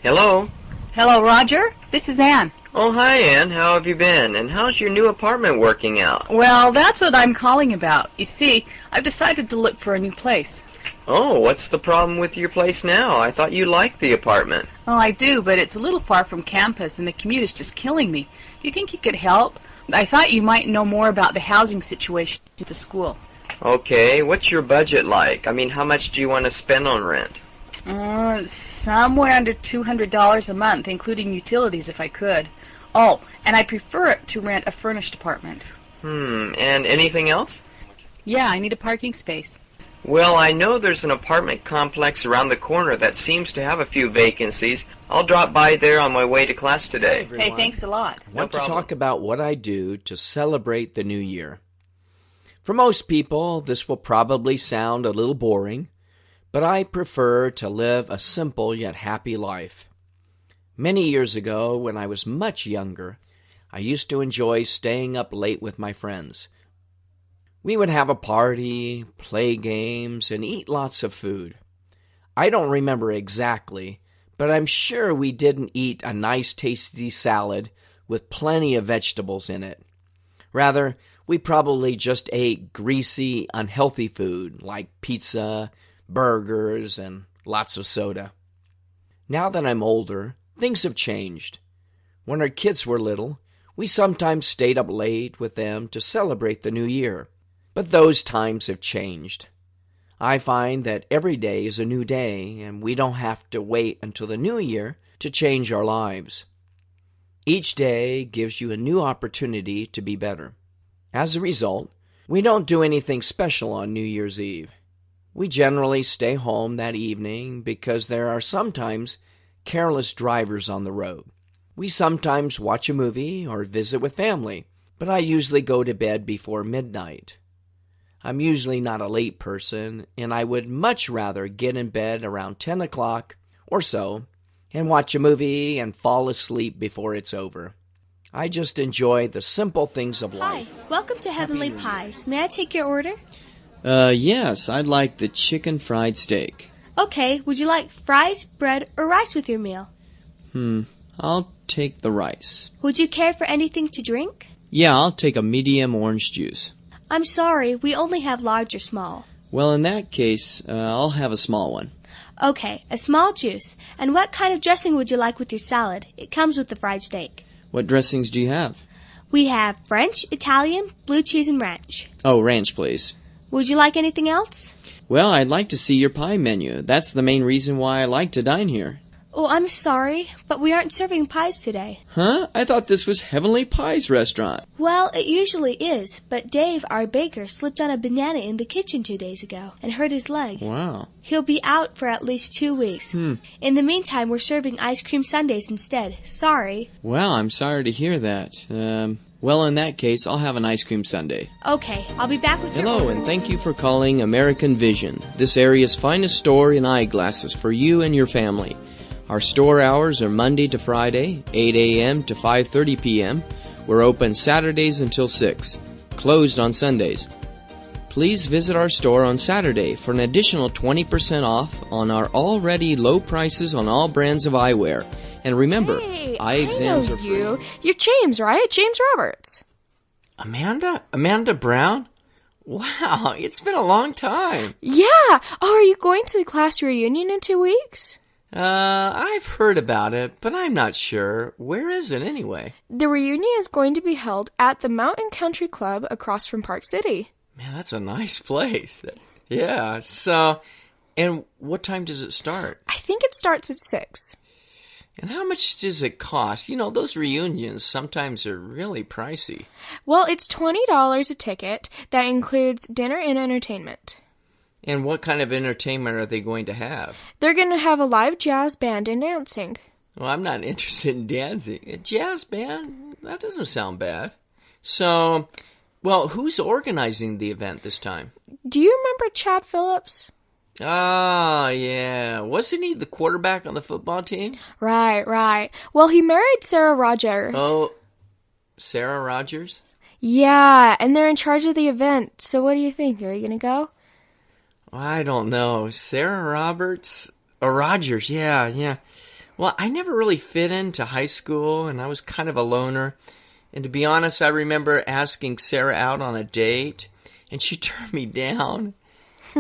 Hello? Hello, Roger. This is Ann. Oh, hi, Ann. How have you been? And how's your new apartment working out? Well, that's what I'm calling about. You see, I've decided to look for a new place. Oh, what's the problem with your place now? I thought you liked the apartment. Oh, I do, but it's a little far from campus, and the commute is just killing me. Do you think you could help? I thought you might know more about the housing situation at the school. Okay, what's your budget like? I mean, how much do you want to spend on rent? Somewhere under $200 a month, including utilities if I could. Oh, and I prefer it to rent a furnished apartment. And anything else? Yeah, I need a parking space. Well, I know there's an apartment complex around the corner that seems to have a few vacancies. I'll drop by there on my way to class today. Hey, thanks a lot. I want to talk about what I do to celebrate the new year. For most people, this will probably sound a little boring, but I prefer to live a simple yet happy life. Many years ago, when I was much younger, I used to enjoy staying up late with my friends. We would have a party, play games, and eat lots of food. I don't remember exactly, but I'm sure we didn't eat a nice tasty salad with plenty of vegetables in it. Rather, we probably just ate greasy, unhealthy food like pizza, burgers, and lots of soda. Now that I'm older, things have changed. When our kids were little, we sometimes stayed up late with them to celebrate the new year. But those times have changed. I find that every day is a new day, and we don't have to wait until the new year to change our lives. Each day gives you a new opportunity to be better. As a result, we don't do anything special on New Year's Eve. We generally stay home that evening because there are sometimes careless drivers on the road. We sometimes watch a movie or visit with family, but I usually go to bed before midnight. I'm usually not a late person, and I would much rather get in bed around 10 o'clock or so and watch a movie and fall asleep before it's over. I just enjoy the simple things of life. Hi, welcome to Heavenly Pies. May I take your order? Yes, I'd like the chicken fried steak. Okay, would you like fries, bread, or rice with your meal? I'll take the rice. Would you care for anything to drink? Yeah, I'll take a medium orange juice. I'm sorry, we only have large or small. Well, in that case, I'll have a small one. Okay, a small juice. And what kind of dressing would you like with your salad? It comes with the fried steak. What dressings do you have? We have French, Italian, blue cheese, and ranch. Oh, ranch, please. Would you like anything else? Well, I'd like to see your pie menu. That's the main reason why I like to dine here. Oh, I'm sorry, but we aren't serving pies today. Huh? I thought this was Heavenly Pie's restaurant. Well, it usually is, but Dave, our baker, slipped on a banana in the kitchen 2 days ago and hurt his leg. Wow. He'll be out for at least 2 weeks. In the meantime, we're serving ice cream sundaes instead. Sorry. Well, I'm sorry to hear that. Well, in that case, I'll have an ice cream sundae. Okay, I'll be back with your Hello, order. and thank you for calling American Vision, this area's finest store in eyeglasses for you and your family. Our store hours are Monday to Friday, 8 a.m. to 5:30 p.m. We're open Saturdays until 6, closed on Sundays. Please visit our store on Saturday for an additional 20% off on our already low prices on all brands of eyewear. And remember, eye exams are free. You're James, right? James Roberts. Amanda? Amanda Brown? Wow, it's been a long time. Yeah. Oh, are you going to the class reunion in 2 weeks? I've heard about it, but I'm not sure. Where is it anyway? The reunion is going to be held at the Mountain Country Club across from Park City. Man, that's a nice place. Yeah, so, and what time does it start? I think it starts at 6. And how much does it cost? You know, those reunions sometimes are really pricey. Well, it's $20 a ticket. That includes dinner and entertainment. And what kind of entertainment are they going to have? They're going to have a live jazz band and dancing. Well, I'm not interested in dancing. A jazz band? That doesn't sound bad. So, well, who's organizing the event this time? Do you remember Chad Phillips? Oh, yeah. Wasn't he the quarterback on the football team? Right. Well, he married Sarah Rogers. Oh, Sarah Rogers? Yeah, and they're in charge of the event. So what do you think? Are you going to go? I don't know. Sarah Roberts? Or Rogers, yeah. Well, I never really fit into high school, and I was kind of a loner. And to be honest, I remember asking Sarah out on a date, and she turned me down.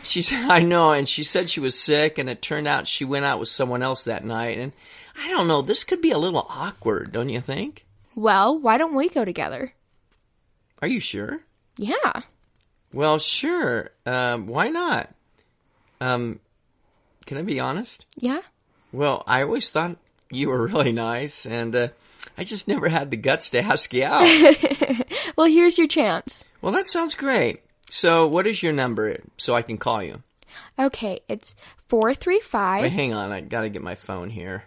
She said, I know, and she said she was sick, and it turned out she went out with someone else that night. And I don't know, this could be a little awkward, don't you think? Well, why don't we go together? Are you sure? Yeah. Well, sure. Why not? Can I be honest? Yeah? Well, I always thought you were really nice, and I just never had the guts to ask you out. Well, here's your chance. Well, that sounds great. So, what is your number so I can call you? Okay, it's 435... Wait, hang on. I gotta get my phone here.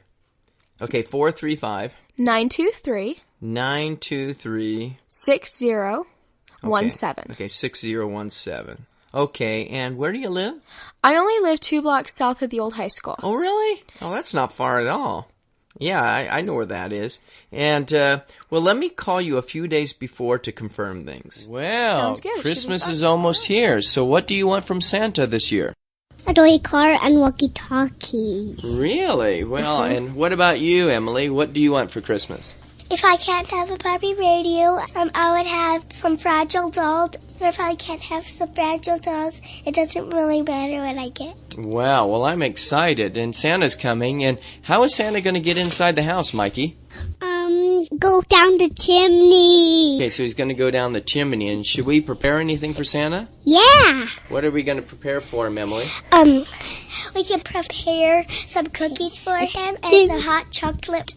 Okay, 435... 923... 923... 6017. Okay, 6017. Okay, and where do you live? I only live 2 blocks south of the old high school. Oh, really? Oh, that's not far at all. Yeah, I know where that is. And, well, let me call you a few days before to confirm things. Well, Sounds good. Christmas is almost here, so what do you want from Santa this year? A toy car and walkie-talkies. Really? Well, and what about you, Emily? What do you want for Christmas? If I can't have a Barbie radio, I would have some fragile dolls. Or if I can't have some fragile dolls, it doesn't really matter what I get. Wow, well, I'm excited, and Santa's coming, and how is Santa going to get inside the house, Mikey? Go down the chimney. Okay, so he's going to go down the chimney, and should we prepare anything for Santa? Yeah. What are we going to prepare for him, Emily? We can prepare some cookies for him and some hot chocolate.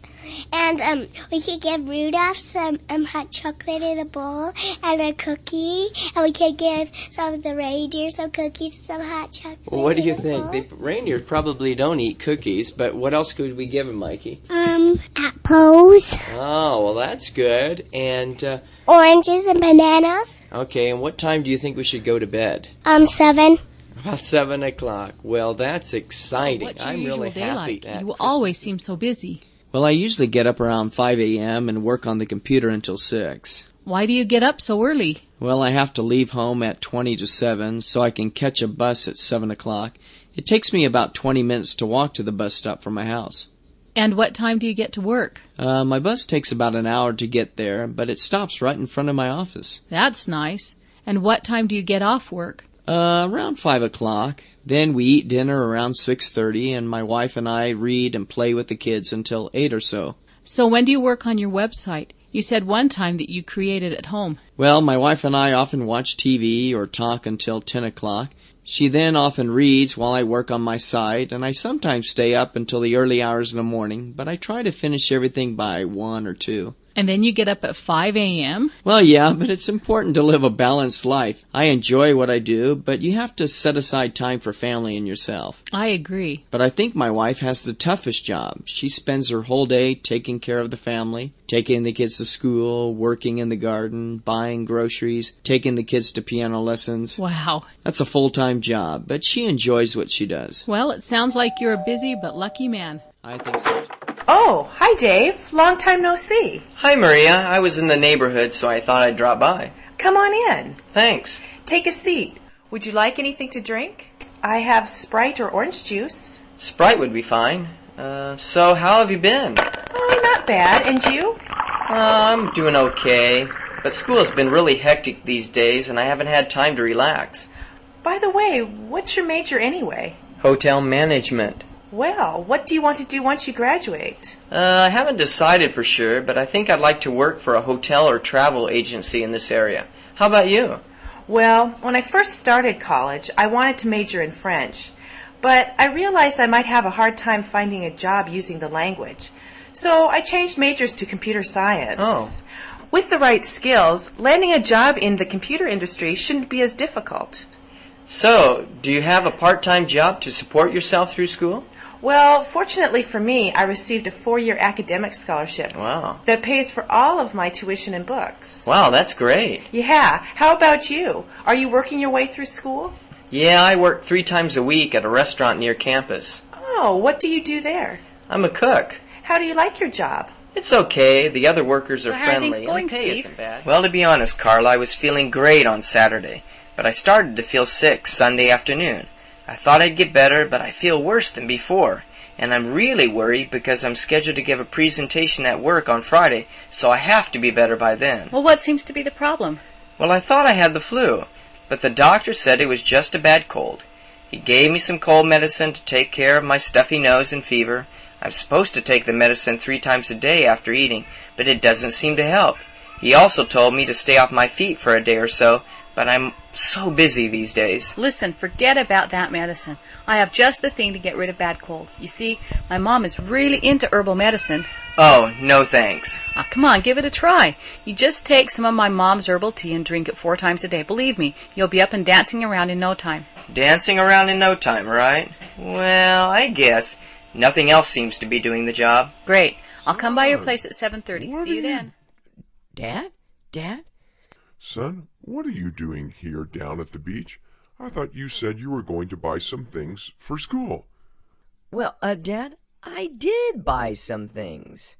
And we can give Rudolph some hot chocolate in a bowl and a cookie. And we can give some of the reindeer some cookies and some hot chocolate. Well, what do you in a think? bowl. The reindeer probably don't eat cookies, but what else could we give him, Mikey? Apples, Oh, well, that's good. And, oranges, and bananas. okay, and what time do you think we should go to bed? 7. About 7 o'clock. Well, that's exciting. What's your I'm usual really day happy. like? at You Christmas. always seem so busy. Well, I usually get up around 5 a.m. and work on the computer until 6. Why do you get up so early? Well, I have to leave home at 20 to 7 so I can catch a bus at 7 o'clock. It takes me about 20 minutes to walk to the bus stop from my house. And what time do you get to work? My bus takes about an hour to get there, but it stops right in front of my office. That's nice. And what time do you get off work? Around 5 o'clock. Then we eat dinner around 6:30, and my wife and I read and play with the kids until 8 or so. So when do you work on your website? You said one time that you create it at home. Well, my wife and I often watch TV or talk until 10 o'clock. She then often reads while I work on my site, and I sometimes stay up until the early hours of the morning, but I try to finish everything by 1 or 2. And then you get up at 5 a.m.? Well, yeah, but it's important to live a balanced life. I enjoy what I do, but you have to set aside time for family and yourself. I agree. But I think my wife has the toughest job. She spends her whole day taking care of the family, taking the kids to school, working in the garden, buying groceries, taking the kids to piano lessons. Wow. That's a full-time job, but she enjoys what she does. Well, it sounds like you're a busy but lucky man. I think so. Oh, hi Dave. Long time no see. Hi, Maria. I was in the neighborhood, so I thought I'd drop by. Come on in. Thanks. Take a seat. Would you like anything to drink? I have Sprite or orange juice. Sprite would be fine. So how have you been? Oh, not bad. And you? I'm doing okay, but school has been really hectic these days, and I haven't had time to relax. By the way, what's your major anyway? Hotel management. Well, what do you want to do once you graduate? I haven't decided for sure, but I think I'd like to work for a hotel or travel agency in this area. How about you? Well, when I first started college, I wanted to major in French, but I realized I might have a hard time finding a job using the language. So I changed majors to computer science. Oh. With the right skills, landing a job in the computer industry shouldn't be as difficult. So, do you have a part-time job to support yourself through school? Well, fortunately for me, I received a 4-year academic scholarship Wow. that pays for all of my tuition and books. Wow, that's great. Yeah. How about you? Are you working your way through school? Yeah, I work 3 times a week at a restaurant near campus. Oh, what do you do there? I'm a cook. How do you like your job? It's okay. The other workers are So how are friendly, things going, and the pay Steve? isn't bad. Well, to be honest, Carla, I was feeling great on Saturday, but I started to feel sick Sunday afternoon. I thought I'd get better, but I feel worse than before. And I'm really worried because I'm scheduled to give a presentation at work on Friday, so I have to be better by then. Well, what seems to be the problem? Well, I thought I had the flu, but the doctor said it was just a bad cold. He gave me some cold medicine to take care of my stuffy nose and fever. I'm supposed to take the medicine 3 times a day after eating, but it doesn't seem to help. He also told me to stay off my feet for a day or so, but I'm so busy these days. Listen, forget about that medicine. I have just the thing to get rid of bad colds. You see, my mom is really into herbal medicine. Oh, no thanks. Come on, give it a try. You just take some of my mom's herbal tea and drink it 4 times a day. Believe me, you'll be up and dancing around in no time. Dancing around in no time, right? Well, I guess. Nothing else seems to be doing the job. Great. I'll come by your place at 7:30. See you then. Dad? Dad? Son, what are you doing here down at the beach? I thought you said you were going to buy some things for school. Well, Dad, I did buy some things.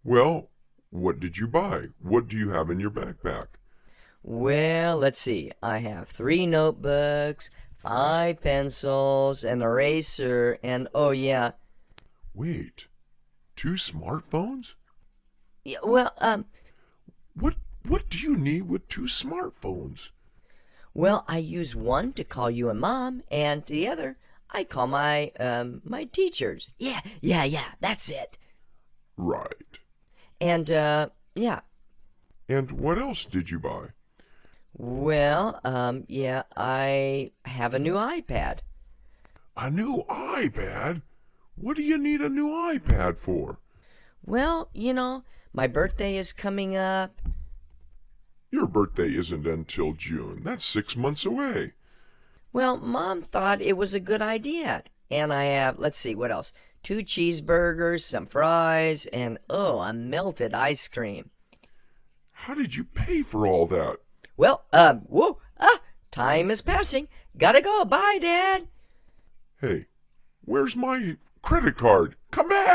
Well, what did you buy? What do you have in your backpack? Well, let's see. I have 3 notebooks, 5 pencils, an eraser, and oh yeah. Wait, 2 smartphones? Yeah, well, What do you need with 2 smartphones? Well, I use one to call you and Mom, and the other I call my teachers. Yeah, that's it. Right. And, yeah. And what else did you buy? Well, yeah, I have a new iPad. A new iPad? What do you need a new iPad for? Well, my birthday is coming up. Your birthday isn't until June. That's 6 months away. Well, Mom thought it was a good idea. And I have, let's see, what else? 2 cheeseburgers, some fries, and, a melted ice cream. How did you pay for all that? Well, time is passing. Gotta go. Bye, Dad. Hey, where's my credit card? Come back!